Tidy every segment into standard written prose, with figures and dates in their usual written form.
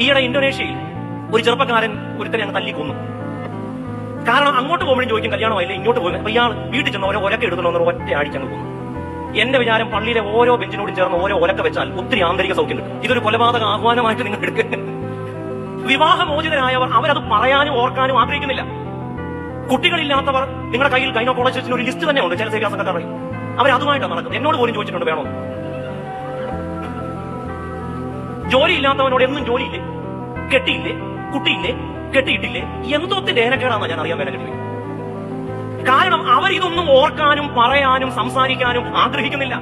ഈയിടെ ഇന്തോനേഷ്യയിൽ ഒരു ചെറുപ്പക്കാരൻ ഒരുത്തനെ അങ്ങ് തല്ലിക്കൊന്നു. കാരണം അങ്ങോട്ട് പോകുമ്പോഴും ചോദിക്കും കല്യാണമായില്ലേ, ഇങ്ങോട്ട് പോകുന്നത്. അപ്പൊ ഇയാൾ വീട്ടിൽ ചെന്ന് ഓരോ ഒലക്ക എടുക്കണമെന്ന് ഒറ്റ ആഴ്ച കൊന്നു. എന്റെ വിചാരം പള്ളിയിലെ ഓരോ ബെഞ്ചിനോടും ചേർന്ന് ഓരോ ഒലക്ക വെച്ചാൽ ഒത്തിരി ആന്തരിക സൗഖ്യം കിട്ടും. ഇതൊരു കൊലപാതക ആഹ്വാനമായിട്ട് നിങ്ങൾ എടുക്കുക. വിവാഹമോചിതരായവർ അവരത് പറയാനും ഓർക്കാനും ആഗ്രഹിക്കുന്നില്ല. കുട്ടികളില്ലാത്തവർ നിങ്ങളുടെ കയ്യിൽ ഗൈനക്കോളജിസ്റ്റിന് ഒരു ലിസ്റ്റ് തന്നെ ഉണ്ട്. ചില സേവ്യാസംഘക്കാർ അവരതുമായിട്ടാണ് നടക്കുന്നത്. എന്നോട് പോലും ചോദിച്ചിട്ടുണ്ട് വേണോ. ജോലിയില്ലാത്തവനോട് എന്നും ജോലിയില്ലേ, കെട്ടിയില്ലേ, കുട്ടിയില്ലേ, കെട്ടിയിട്ടില്ലേ, എന്തോത്തിന്റെ ഏനക്കേടാണെന്ന് ഞാൻ അറിയാൻ വേല കിട്ടി. കാരണം അവരിതൊന്നും ഓർക്കാനും പറയാനും സംസാരിക്കാനും ആഗ്രഹിക്കുന്നില്ല.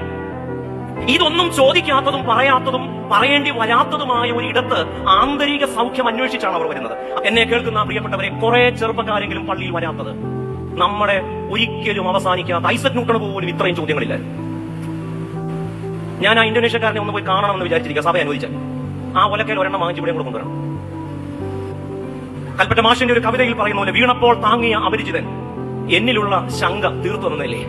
ഇതൊന്നും ചോദിക്കാത്തതും പറയാത്തതും പറയേണ്ടി വരാത്തതുമായ ഒരു ഇടത്ത് ആന്തരിക സൗഖ്യം അന്വേഷിച്ചാണ് അവർ വരുന്നത്. എന്നെ കേൾക്കുന്ന പ്രിയപ്പെട്ടവരെ, കുറെ ചെറുപ്പക്കാരെങ്കിലും പള്ളിയിൽ വരാത്തത് നമ്മുടെ ഒരിക്കലും അവസാനിക്കാത്ത ഐസക് ന്യൂട്ടൺ പോലും ഇത്രയും ചോദ്യങ്ങളില്ല. ഞാൻ ആ ഇന്തോനേഷ്യക്കാരനെ ഒന്ന് പോയി കാണണമെന്ന് വിചാരിച്ചിരിക്കുക, സഭ അനുവദിച്ച. ആ ഒലക്കയിൽ ഒരെണ്ണം വാങ്ങിച്ച് ഇവിടെ കൂടെ കൊണ്ടുവരണം. കൽപ്പറ്റ മാഷിന്റെ ഒരു കവിതയിൽ പറയുന്ന പോലെ, വീണപ്പോൾ താങ്ങിയ അപരിചിതൻ എന്നിലുള്ള ശങ്ക തീർത്തു തന്നല്ലേ.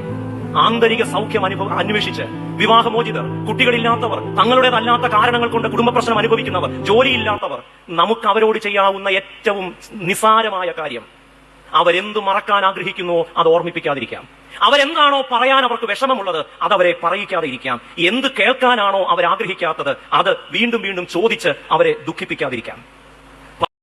ആന്തരിക സൗഖ്യം അന്വേഷിച്ച് വിവാഹമോചിതർ, കുട്ടികളില്ലാത്തവർ, തങ്ങളുടേതല്ലാത്ത കാരണങ്ങൾ കൊണ്ട് കുടുംബ പ്രശ്നം അനുഭവിക്കുന്നവർ, ജോലിയില്ലാത്തവർ, നമുക്ക് അവരോട് ചെയ്യാവുന്ന ഏറ്റവും നിസാരമായ കാര്യം, അവരെന്തു മറക്കാൻ ആഗ്രഹിക്കുന്നുവോ അത് ഓർമ്മിപ്പിക്കാതിരിക്കാം. അവരെന്താണോ പറയാൻ അവർക്ക് വിഷമമുള്ളത് അതവരെ പറയിക്കാതെ ഇരിക്കാം. എന്ത് കേൾക്കാനാണോ അവരാഗ്രഹിക്കാത്തത് അത് വീണ്ടും വീണ്ടും ചോദിച്ച് അവരെ ദുഃഖിപ്പിക്കാതിരിക്കാം.